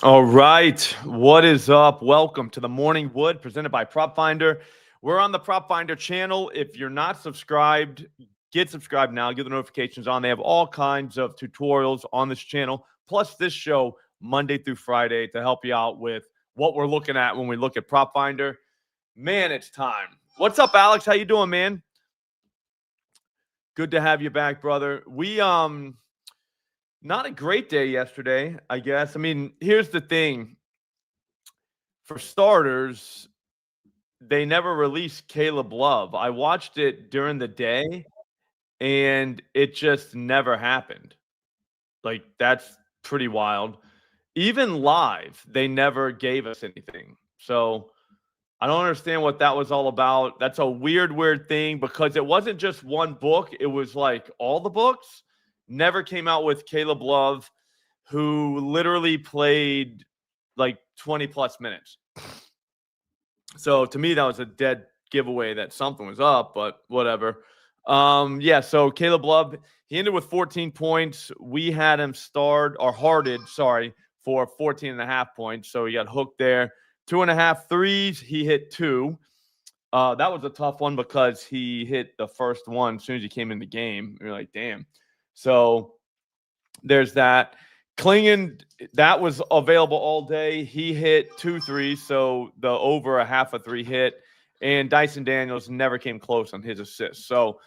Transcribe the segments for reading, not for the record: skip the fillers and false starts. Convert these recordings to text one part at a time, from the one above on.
All right. What is up? Welcome to the Morning Wood presented by PropFinder. We're on the PropFinder channel. If you're not subscribed, get subscribed now. Get the notifications on. They have all kinds of tutorials on this channel, plus this show Monday through Friday to help you out with what we're looking at when we look at PropFinder. Man, it's time. What's up, Alex? How you doing, man? Good to have you back, brother. We not a great day yesterday, I guess. I mean, here's the thing. For starters, they never released Caleb Love. I watched it during the day and it just never happened. Like, that's pretty wild. Even live, they never gave us anything. So I don't understand what that was all about. That's a weird thing because it wasn't just one book. It was like all the books never came out with Caleb Love, who literally played like 20 plus minutes. So to me, that was a dead giveaway that something was up, but whatever. Yeah, so Caleb Love, he ended with 14 points. We had him hearted, for 14 and a half points. So he got hooked there. 2.5 threes, he hit 2. That was a tough one because he hit the first one as soon as he came in the game. You're like, damn. So there's that. Klingen, that was available all day. He hit 2 threes, so the over a half a 3 hit. And Dyson Daniels never came close on his assists. So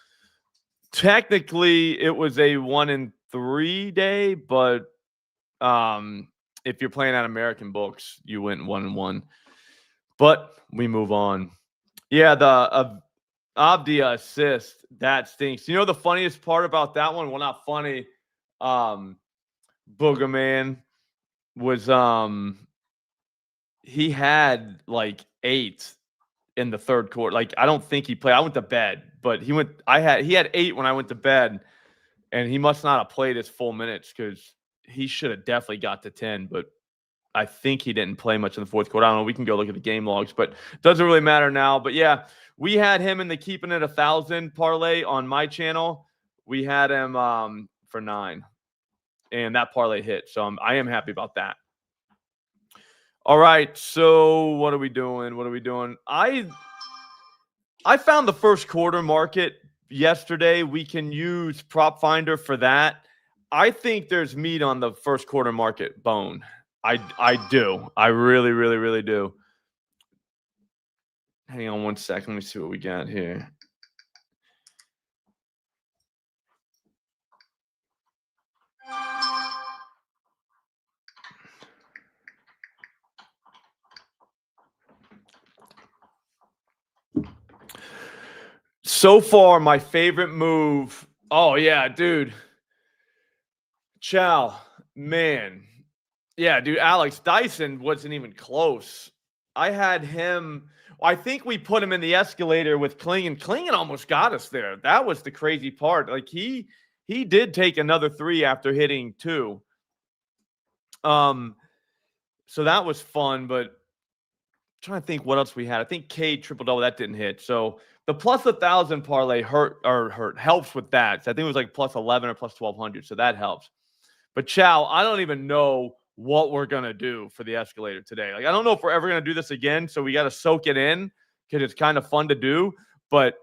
technically, it was a 1-3 day, but if you're playing on American books, you went 1-1. But we move on. Yeah, the Abdia assist, that stinks. You know the funniest part about that one? Well, not funny. Boogerman was he had like 8 in the third quarter. Like, I don't think he played. I went to bed, but he had 8 when I went to bed, and he must not have played his full minutes because he should have definitely got to 10, but I think he didn't play much in the fourth quarter. I don't know. We can go look at the game logs, but it doesn't really matter now. But yeah, we had him in the keeping it 1,000 parlay on my channel. We had him for 9. And that parlay hit. So I am happy about that. All right. So what are we doing? I found the first quarter market yesterday. We can use PropFinder for that. I think there's meat on the first quarter market bone. I do. I really do. Hang on one second. Let me see what we got here. So far, my favorite move. Oh, yeah, dude. Chow, man. Yeah, dude, Alex Dyson wasn't even close. I had him. I think we put him in the escalator with Klingen. Klingen almost got us there. That was the crazy part. Like he did take another 3 after hitting 2. So that was fun, but I'm trying to think what else we had. I think K triple double that didn't hit. So the plus 1,000 parlay helps with that. So I think it was like plus 11 or plus 1,200. So that helps. But Chow, I don't even know what we're going to do for the escalator today. Like, I don't know if we're ever going to do this again. So we got to soak it in because it's kind of fun to do. But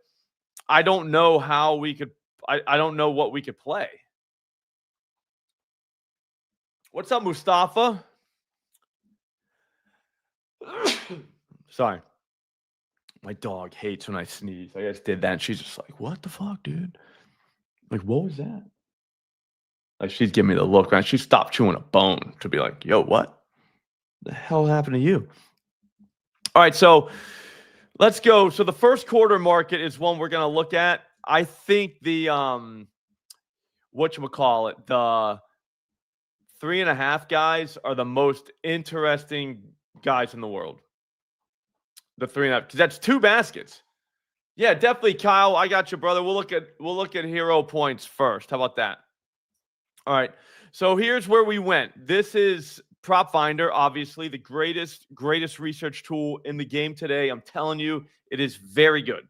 I don't know how we could, I don't know what we could play. What's up, Mustafa? Sorry. My dog hates when I sneeze. I just did that. And she's just like, what the fuck, dude? Like, what was that? Like, she's giving me the look, man. She stopped chewing a bone to be like, yo, what the hell happened to you? All right, so let's go. So the first quarter market is one we're going to look at. I think the whatchamacallit, the 3.5 guys are the most interesting guys in the world. The 3.5, because that's 2 baskets. Yeah, definitely, Kyle. I got you, brother. We'll look at hero points first. How about that? All right. So here's where we went. This is PropFinder, obviously the greatest research tool in the game today. I'm telling you, it is very good.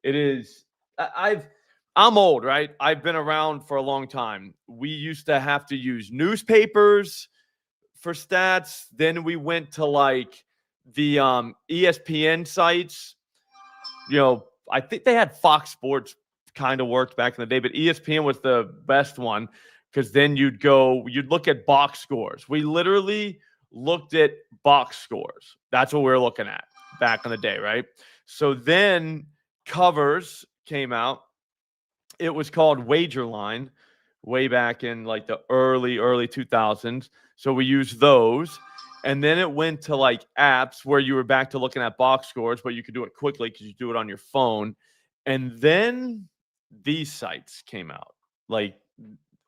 It is. I'm old, right? I've been around for a long time. We used to have to use newspapers for stats. Then we went to like the ESPN sites. I think they had Fox Sports kind of worked back in the day, but ESPN was the best one because then you'd look at box scores. We literally looked at box scores. That's what we were looking at back in the day, right? So then covers came out. It was called Wagerline way back in like the early 2000s. So we used those. And then it went to like apps where you were back to looking at box scores, but you could do it quickly because you do it on your phone. And then these sites came out, like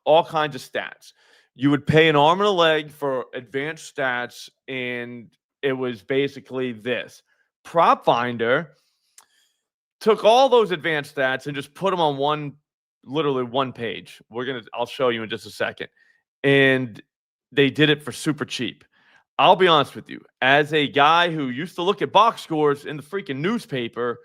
all kinds of stats. You would pay an arm and a leg for advanced stats, and it was basically this. PropFinder took all those advanced stats and just put them on literally one page. I'll show you in just a second. And they did it for super cheap. I'll be honest with you, as a guy who used to look at box scores in the freaking newspaper,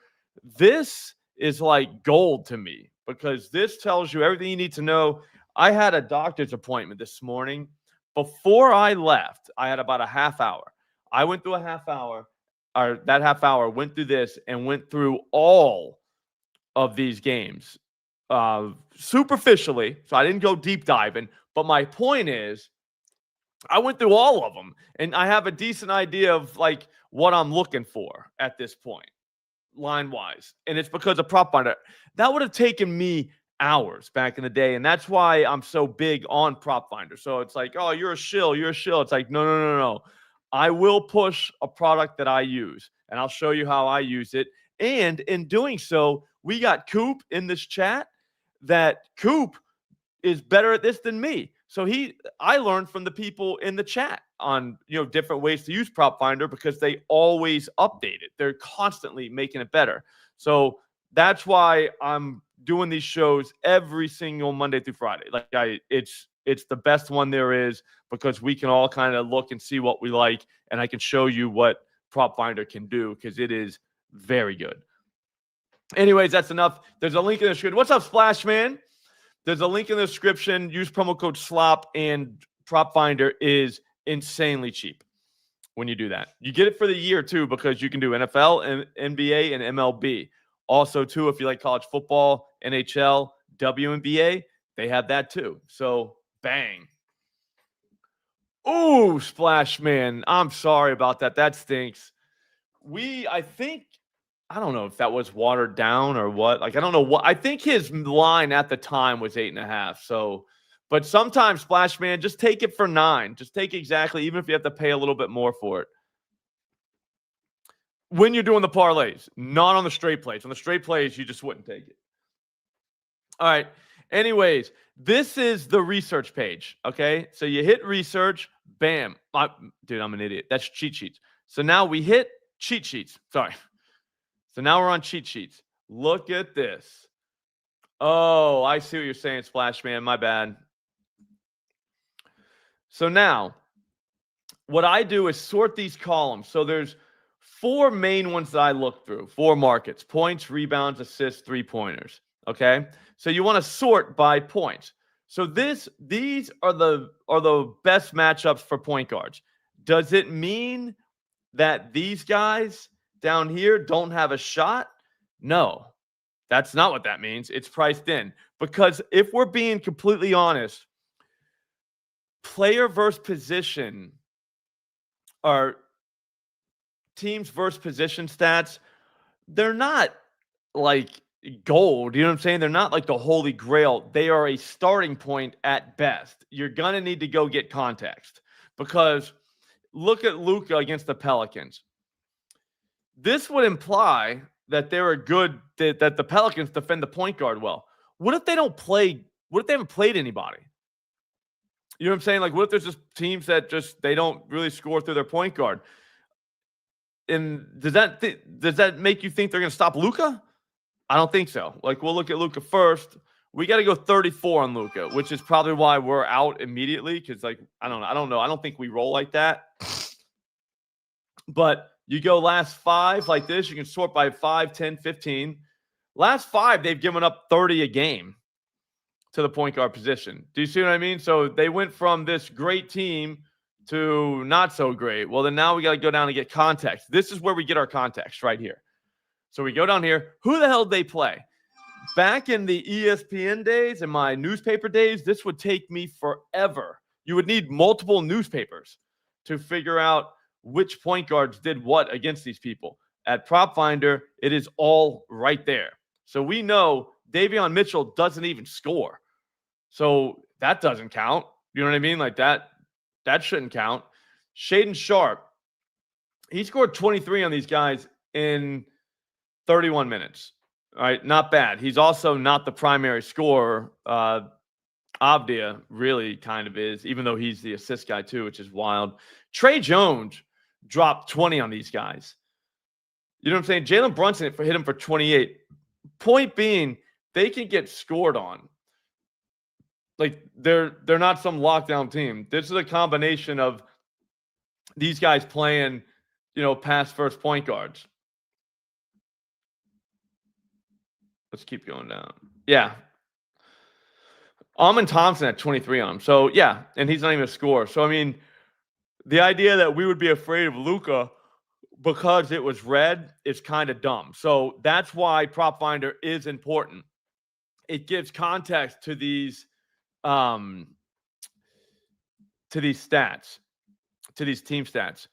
this is like gold to me because this tells you everything you need to know. I had a doctor's appointment this morning. Before I left, I had about a half hour. I went through a half hour, or that half hour went through this and went through all of these games superficially. So I didn't go deep diving. But my point is, I went through all of them, and I have a decent idea of like what I'm looking for at this point, line-wise. And it's because of PropFinder. That would have taken me hours back in the day, and that's why I'm so big on PropFinder. So it's like, oh, you're a shill. It's like, no. I will push a product that I use, and I'll show you how I use it. And in doing so, we got Coop in this chat. That Coop is better at this than me. So I learned from the people in the chat on different ways to use PropFinder because they always update it. They're constantly making it better. So that's why I'm doing these shows every single Monday through Friday. It's the best one there is because we can all kind of look and see what we like, and I can show you what PropFinder can do because it is very good. Anyways, that's enough. There's a link in the description. What's up, Splash Man? There's a link in the description. Use promo code SLOP, and PropFinder is insanely cheap when you do that. You get it for the year, too, because you can do NFL, and NBA, and MLB. Also, too, if you like college football, NHL, WNBA, they have that, too. So, bang. Ooh, Splash Man. I'm sorry about that. That stinks. I don't know if that was watered down or what. Like, I don't know what. I think his line at the time was 8.5. So, but sometimes, Splash Man, just take it for 9. Just take exactly, even if you have to pay a little bit more for it. When you're doing the parlays, not on the straight plays. On the straight plays, you just wouldn't take it. All right. Anyways, this is the research page. Okay. So you hit research. Bam. Dude, I'm an idiot. That's cheat sheets. So now we hit cheat sheets. Sorry. So now we're on cheat sheets. Look at this. Oh, I see what you're saying, Splash Man. My bad. So now, what I do is sort these columns. So there's 4 main ones that I look through. 4 markets: points, rebounds, assists, 3-pointers. Okay? So you want to sort by points. So these are the best matchups for point guards. Does it mean that these guys down here don't have a shot? No, that's not what that means. It's priced in. Because if we're being completely honest, player versus position, or teams versus position stats, they're not like gold. You know what I'm saying? They're not like the holy grail. They are a starting point at best. You're going to need to go get context because look at Luka against the Pelicans. This would imply that they're that the Pelicans defend the point guard well. What if they don't play? What if they haven't played anybody? You know what I'm saying? Like, what if there's just teams that they don't really score through their point guard? And does that make you think they're going to stop Luka? I don't think so. Like, we'll look at Luka first. We got to go 34 on Luka, which is probably why we're out immediately. Because, like, I don't know. I don't think we roll like that. But you go last 5 like this. You can sort by 5, 10, 15. Last 5, they've given up 30 a game to the point guard position. Do you see what I mean? So they went from this great team to not so great. Well, then now we got to go down and get context. This is where we get our context right here. So we go down here. Who the hell did they play? Back in the ESPN days and my newspaper days, this would take me forever. You would need multiple newspapers to figure out which point guards did what against these people. At PropFinder, it is all right there. So we know Davion Mitchell doesn't even score. So that doesn't count. You know what I mean? Like that shouldn't count. Shaedon Sharpe, he scored 23 on these guys in 31 minutes. All right, not bad. He's also not the primary scorer. Avdia really kind of is, even though he's the assist guy too, which is wild. Trey Jones dropped 20 on these guys. You know what I'm saying? Jalen Brunson hit him for 28. Point being, they can get scored on. Like they're not some lockdown team. This is a combination of these guys playing, pass first point guards. Let's keep going down. Yeah. Amon Thompson at 23 on him. So, yeah, and he's not even a scorer. So, I mean, the idea that we would be afraid of Luka because it was red is kind of dumb. So, that's why PropFinder is important. It gives context to these stats, to these team stats.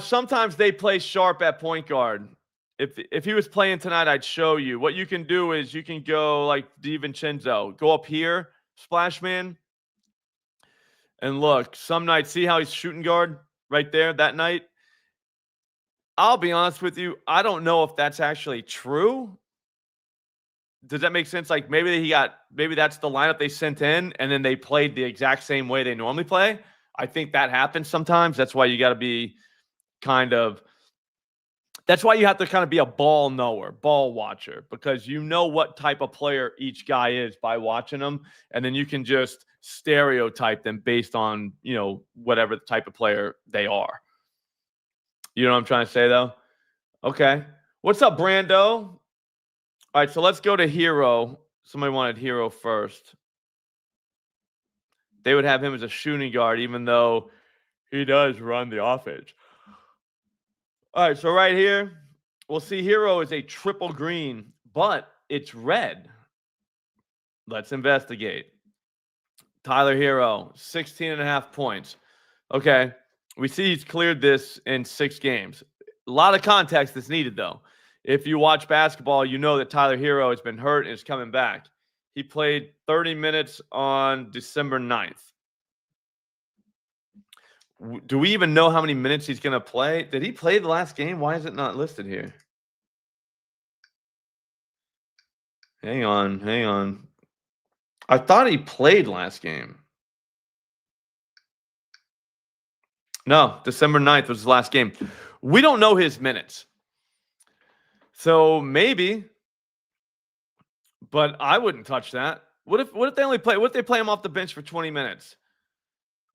Sometimes they play Sharpe at point guard. If he was playing tonight, I'd show you. What you can do is you can go like DiVincenzo. Go up here, Splash Man. And look, some nights, see how he's shooting guard right there that night? I'll be honest with you. I don't know if that's actually true. Does that make sense? Like maybe that's the lineup they sent in and then they played the exact same way they normally play. I think that happens sometimes. That's why you got to be that's why you have to kind of be a ball knower, ball watcher, because you know what type of player each guy is by watching them. And then you can just stereotype them based on, whatever the type of player they are. You know what I'm trying to say, though? Okay. What's up, Brando? All right, so let's go to Hero. Somebody wanted Hero first. They would have him as a shooting guard, even though he does run the offense. All right, so right here, we'll see Hero is a triple green, but it's red. Let's investigate. Tyler Hero, 16.5 points. Okay, we see he's cleared this in 6 games. A lot of context is needed, though. If you watch basketball, you know that Tyler Hero has been hurt and is coming back. He played 30 minutes on December 9th. Do we even know how many minutes he's going to play? Did he play the last game? Why is it not listed here? Hang on. I thought he played last game. No, December 9th was his last game. We don't know his minutes. So maybe, but I wouldn't touch that. What if they only play? What if they play him off the bench for 20 minutes?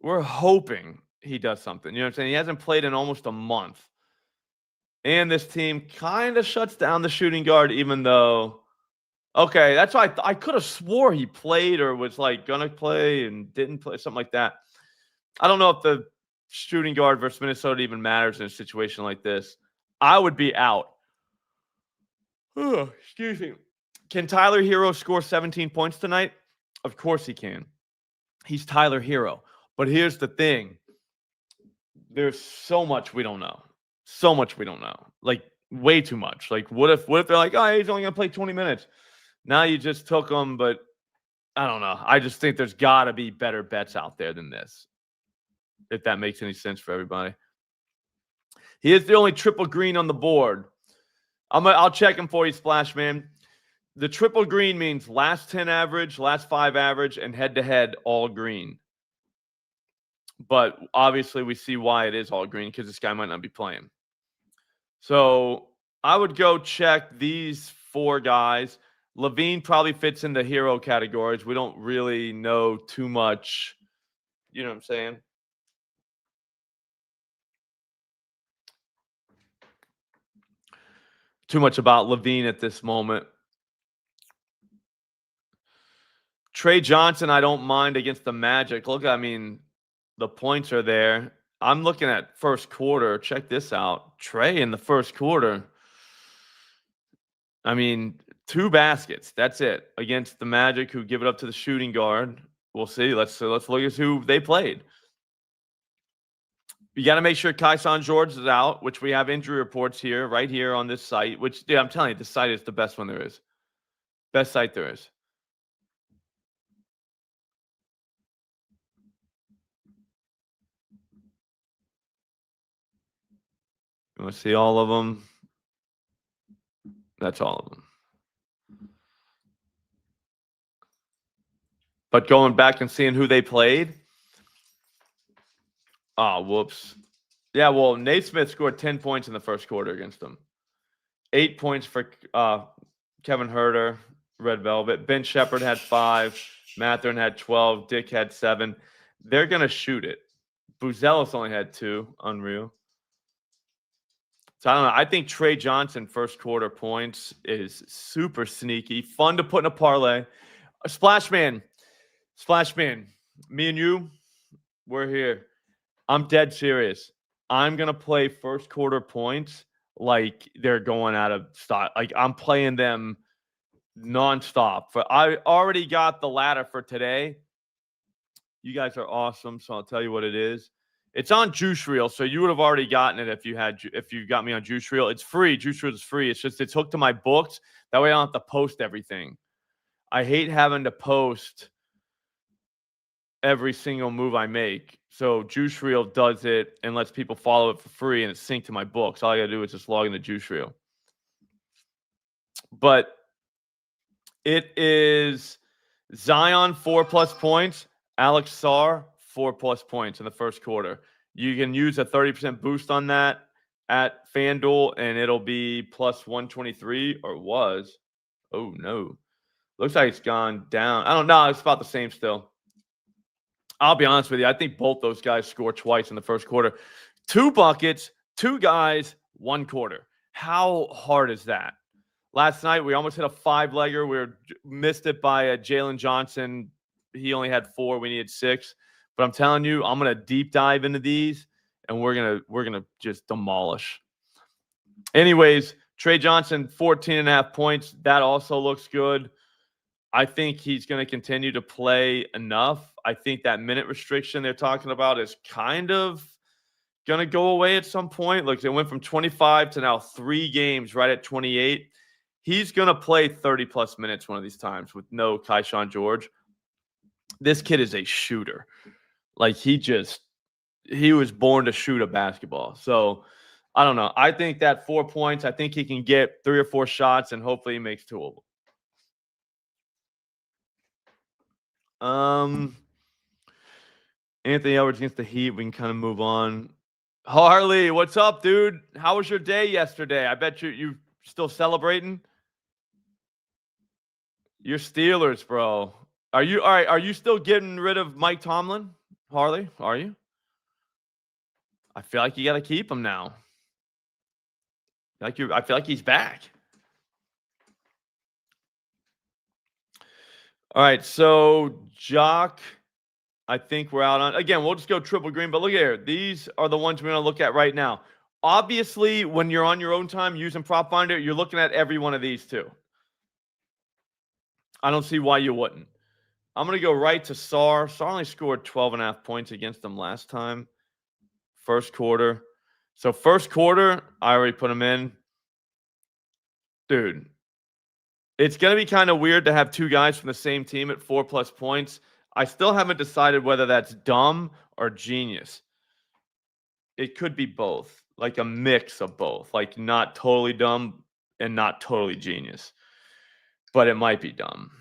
We're hoping he does something. You know what I'm saying? He hasn't played in almost a month. And this team kind of shuts down the shooting guard, even though, okay, that's why I could have swore he played or was like going to play and didn't play, something like that. I don't know if the shooting guard versus Minnesota even matters in a situation like this. I would be out. Excuse me. Can Tyler Hero score 17 points tonight? Of course he can. He's Tyler Hero. But here's the thing. There's so much we don't know. So much we don't know. Like, way too much. Like, what if they're like, oh, he's only going to play 20 minutes. Now you just took him, but I don't know. I just think there's got to be better bets out there than this, if that makes any sense for everybody. He is the only triple green on the board. I'll check him for you, Splash Man. The triple green means last 10 average, last 5 average, and head-to-head all green. But obviously we see why it is all green, because this guy might not be playing. So I would go check these 4 guys. Levine probably fits in the Hero categories. We don't really know too much. You know what I'm saying? Too much about Levine at this moment. Trey Johnson, I don't mind against the Magic. Look, I mean, The points are there. I'm looking at first quarter. Check this out. Trey in the first quarter. I mean, 2 baskets. That's it against the Magic, who give it up to the shooting guard. We'll see. Let's look at who they played. You got to make sure Kaishan George is out, which we have injury reports here, right here on this site. Which, dude, I'm telling you, this site is the best one there is. Best site there is. You want to see all of them? That's all of them. But going back and seeing who they played. Oh, whoops. Yeah, well, Naismith scored 10 points in the first quarter against them. 8 points for Kevin Huerter, Red Velvet. Ben Shepherd had 5. Matherin had 12. Dick had 7. They're going to shoot it. Buzelis only had 2. Unreal. So I don't know. I think Trey Johnson first quarter points is super sneaky. Fun to put in a parlay. Splashman. Me and you, we're here. I'm dead serious. I'm going to play first quarter points like they're going out of stock. Like I'm playing them nonstop. I already got the ladder for today. You guys are awesome, so I'll tell you what it is. It's on Juice Reel, so you would have already gotten it if you got me on Juice Reel. It's free. Juice Reel is free. It's hooked to my books. That way I don't have to post everything. I hate having to post every single move I make. So Juice Reel does it and lets people follow it for free, and it's synced to my books. All I gotta do is just log into Juice Reel. But it is Zion 4+ points, Alex Sarr 4+ points in the first quarter. You can use a 30% boost on that at FanDuel, and it'll be plus 123, or was. Oh no, looks like it's gone down. I don't know. It's about the same still. I'll be honest with you. I think both those guys scored twice in the first quarter. 2 buckets, 2 guys, 1 quarter. How hard is that? Last night, we almost hit a 5-legger. We missed it by Jalen Johnson. He only had 4. We needed 6. But I'm telling you, I'm going to deep dive into these, and we're gonna just demolish. Anyways, Trey Johnson, 14.5 points. That also looks good. I think he's going to continue to play enough. I think that minute restriction they're talking about is kind of going to go away at some point. Look, it went from 25 to now 3 games right at 28. He's going to play 30+ minutes one of these times with no Kaishan George. This kid is a shooter. Like he was born to shoot a basketball. So I don't know. I think that 4 points, I think he can get 3 or 4 shots, and hopefully he makes 2 of them. Anthony Edwards against the Heat. We can kind of move on. Harley, what's up, dude? How was your day yesterday? I bet you still celebrating. You're Steelers, bro. Are you all right? Are you still getting rid of Mike Tomlin, Harley? Are you? I feel like you got to keep him now. I feel like he's back. All right, so Jock, I think we're out on. Again, we'll just go triple green, but look here. These are the ones we're going to look at right now. Obviously, when you're on your own time using PropFinder, you're looking at every one of these too. I don't see why you wouldn't. I'm going to go right to Sarr. Sarr only scored 12.5 points against them last time. First quarter. So first quarter, I already put him in. Dude, it's going to be kind of weird to have 2 guys from the same team at 4+ points. I still haven't decided whether that's dumb or genius. It could be both, like a mix of both, like not totally dumb and not totally genius, but it might be dumb.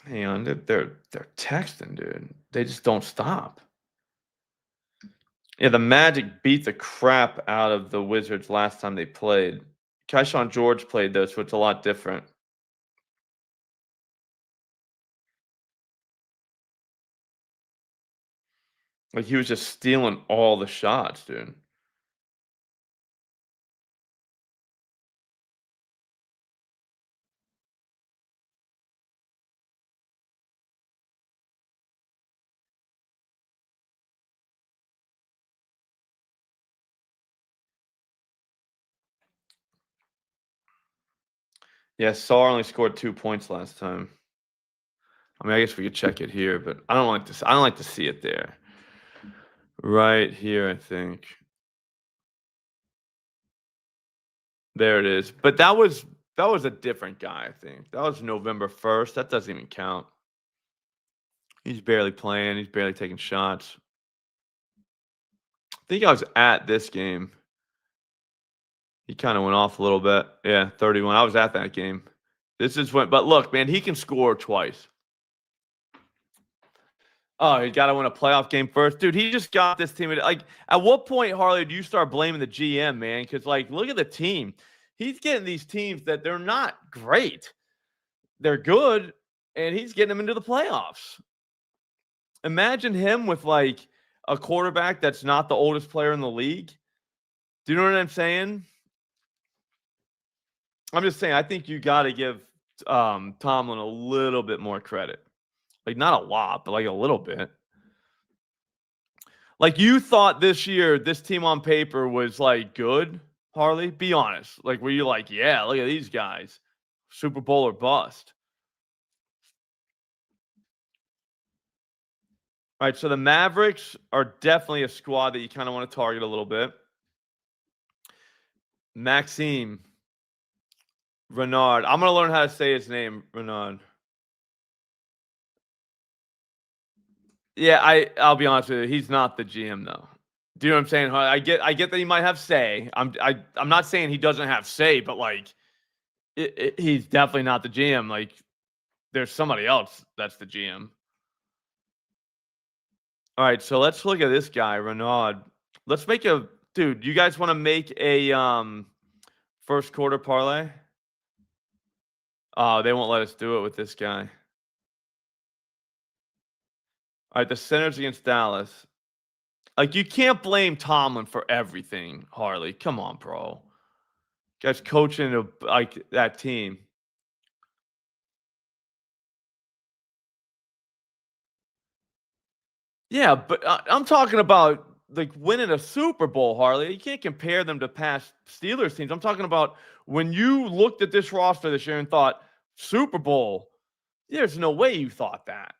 Hang on, they're texting, dude. They just don't stop. Yeah, the Magic beat the crap out of the Wizards last time they played. Kaishan George played though, so it's a lot different. Like he was just stealing all the shots, dude. Yeah, Sarr only scored 2 points last time. I mean, I guess we could check it here, but I don't like to see it there. Right here, I think. There it is. But that was a different guy, I think. That was November 1st. That doesn't even count. He's barely playing. He's barely taking shots. I think I was at this game. He kind of went off a little bit. Yeah, 31. I was at that game. This is when, but look, man, he can score twice. Oh, he got to win a playoff game first. Dude, he just got this team. Like, at what point, Harley, do you start blaming the GM, man? Because, like, look at the team. He's getting these teams that they're not great. They're good, and he's getting them into the playoffs. Imagine him with, like, a quarterback that's not the oldest player in the league. Do you know what I'm saying? I'm just saying, I think you got to give Tomlin a little bit more credit. Like, not a lot, but, like, a little bit. Like, you thought this year, this team on paper was, like, good, Harley? Be honest. Like, were you like, yeah, look at these guys. Super Bowl or bust. All right, so the Mavericks are definitely a squad that you kind of want to target a little bit. Maxime Renard. I'm going to learn how to say his name, Renard. Yeah, I'll be honest with you. He's not the GM, though. Do you know what I'm saying? I get that he might have say. I'm not saying he doesn't have say, but like he's definitely not the GM. Like there's somebody else that's the GM. All right, so let's look at this guy, Renaud. Let's make a dude. You guys want to make a first quarter parlay? Oh, they won't let us do it with this guy. All right, the Senators against Dallas. Like you can't blame Tomlin for everything, Harley. Come on, bro. Guys coaching like that team. Yeah, but I'm talking about like winning a Super Bowl, Harley. You can't compare them to past Steelers teams. I'm talking about when you looked at this roster this year and thought Super Bowl. There's no way you thought that.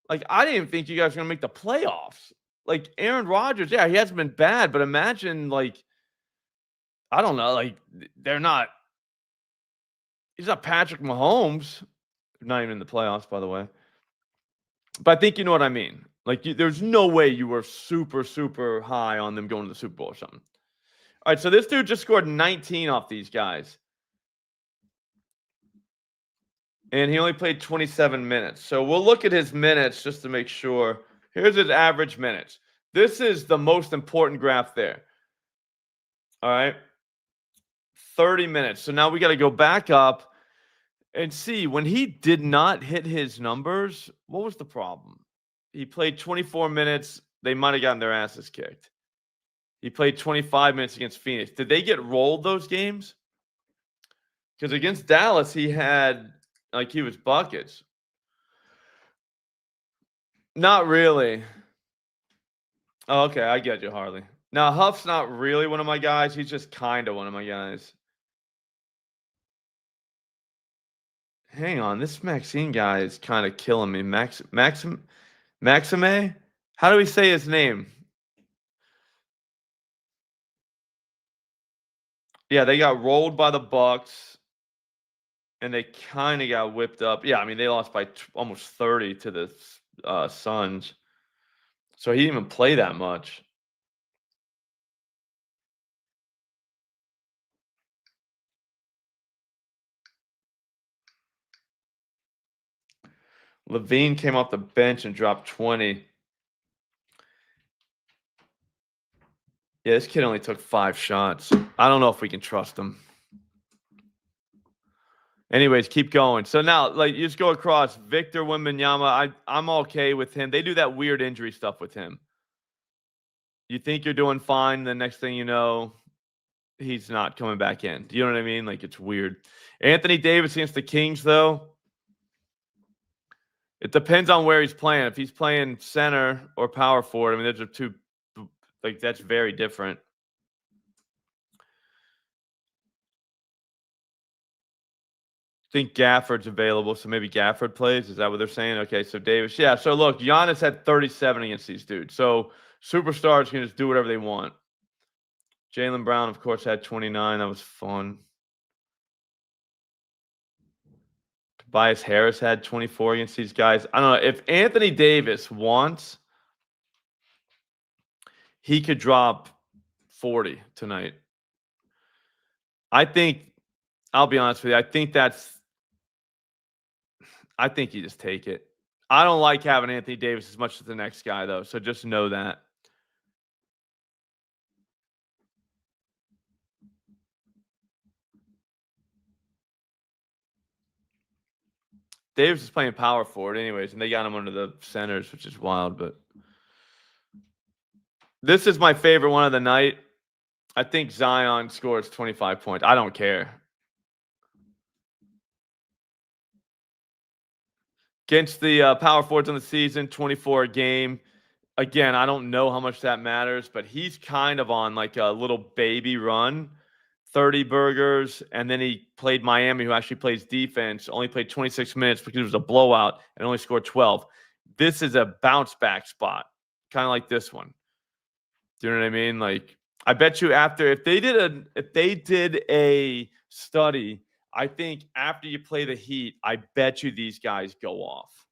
Like I didn't think you guys were gonna make the playoffs. Like Aaron Rodgers, yeah, he hasn't been bad, but imagine like I don't know, like they're not. He's not Patrick Mahomes. Not even in the playoffs, by the way. But I think you know what I mean. Like, there's no way you were super, super high on them going to the Super Bowl or something. All right, so this dude just scored 19 off these guys. And he only played 27 minutes. So we'll look at his minutes just to make sure. Here's his average minutes. This is the most important graph there. All right. 30 minutes. So now we got to go back up and see when he did not hit his numbers, what was the problem? He played 24 minutes. They might have gotten their asses kicked. He played 25 minutes against Phoenix. Did they get rolled those games? Because against Dallas, he had like he was buckets. Not really. Oh, okay, I get you, Harley. Now Huff's not really one of my guys. He's just kind of one of my guys. Hang on, this Maxine guy is kind of killing me. Maxime? How do we say his name? Yeah, they got rolled by the Bucks, and they kind of got whipped up. Yeah, I mean they lost by almost 30 to the Suns, so he didn't even play that much. Levine came off the bench and dropped 20. Yeah, this kid only took 5 shots. I don't know if we can trust him. Anyways, keep going. So now, like, you just go across Victor Wembanyama. I'm okay with him. They do that weird injury stuff with him. You think you're doing fine, the next thing you know, he's not coming back in. Do you know what I mean? Like, it's weird. Anthony Davis against the Kings, though, it depends on where he's playing. If he's playing center or power forward, I mean, those are two, like, that's very different. think Gafford's available, so maybe Gafford plays. Is that what they're saying? Okay, so Davis. Yeah, so look, Giannis had 37 against these dudes. So superstars can just do whatever they want. Jaylen Brown, of course, had 29. That was fun. Tobias Harris had 24 against these guys. I don't know. If Anthony Davis wants, he could drop 40 tonight. I think, I'll be honest with you, I think you just take it. I don't like having Anthony Davis as much as the next guy, though, so just know that. Davis is playing power forward anyways, and they got him under the centers, which is wild, but this is my favorite one of the night. I think Zion scores 25 points. I don't care. Against the power forwards in the season, 24 a game. Again, I don't know how much that matters, but he's kind of on like a little baby run. 30 burgers, and then he played Miami, who actually plays defense, only played 26 minutes because it was a blowout and only scored 12. This is a bounce back spot, kind of like this one. Do you know what I mean? Like, I bet you if they did a study, I think after you play the Heat, I bet you these guys go off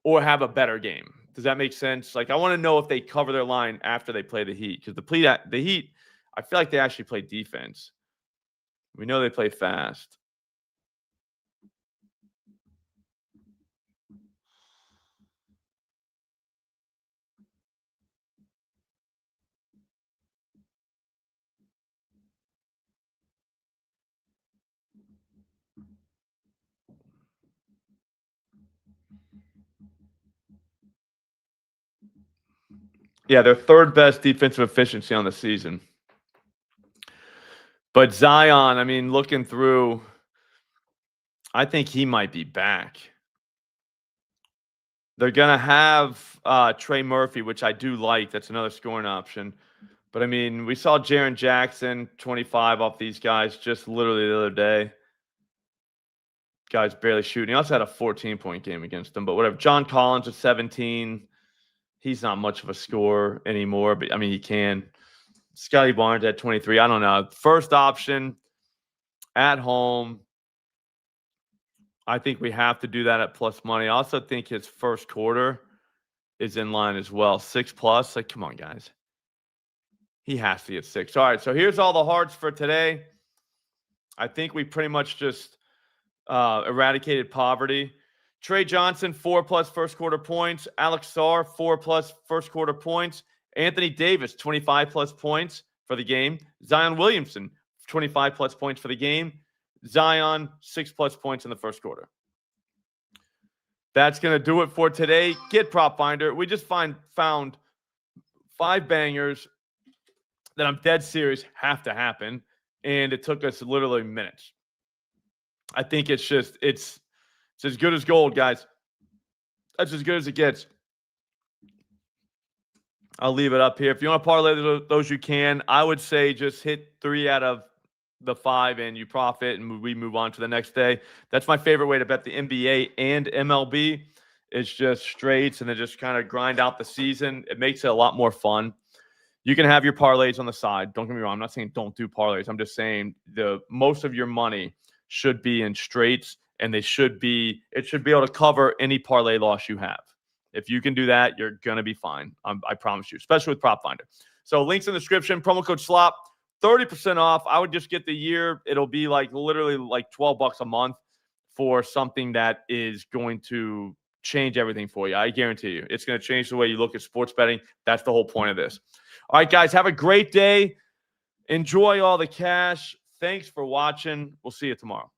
or have a better game. Does that make sense? Like, I want to know if they cover their line after they play the Heat, because the Heat, I feel like they actually play defense. We know they play fast. Yeah, they're third best defensive efficiency on the season. But Zion, I mean, looking through, I think he might be back. They're going to have Trey Murphy, which I do like. That's another scoring option. But, I mean, we saw Jaren Jackson, 25 off these guys just literally the other day. Guys barely shooting. He also had a 14-point game against them, but whatever. John Collins at 17. He's not much of a scorer anymore, but, I mean, he can. Scotty Barnes at 23. I don't know. First option at home. I think we have to do that at plus money. I also think his first quarter is in line as well. 6+. Like, come on, guys. He has to get 6. All right, so here's all the hearts for today. I think we pretty much just eradicated poverty. Trey Johnson, 4+ first quarter points. Alex Sarr, 4+ first quarter points. Anthony Davis, 25+ points for the game. Zion Williamson, 25+ points for the game. Zion, 6+ points in the first quarter. That's going to do it for today. Get PropFinder. We just found 5 bangers that I'm dead serious have to happen, and it took us literally minutes. I think it's as good as gold, guys. That's as good as it gets. I'll leave it up here. If you want to parlay those, you can. I would say just hit 3 out of the 5 and you profit, and we move on to the next day. That's my favorite way to bet the NBA and MLB. It's just straights and then just kind of grind out the season. It makes it a lot more fun. You can have your parlays on the side. Don't get me wrong. I'm not saying don't do parlays. I'm just saying most of your money should be in straights, and it should be able to cover any parlay loss you have. If you can do that, you're going to be fine. I promise you, especially with PropFinder. So links in the description, promo code SLOP, 30% off. I would just get the year. It'll be like literally like $12 a month for something that is going to change everything for you. I guarantee you. It's going to change the way you look at sports betting. That's the whole point of this. All right, guys, have a great day. Enjoy all the cash. Thanks for watching. We'll see you tomorrow.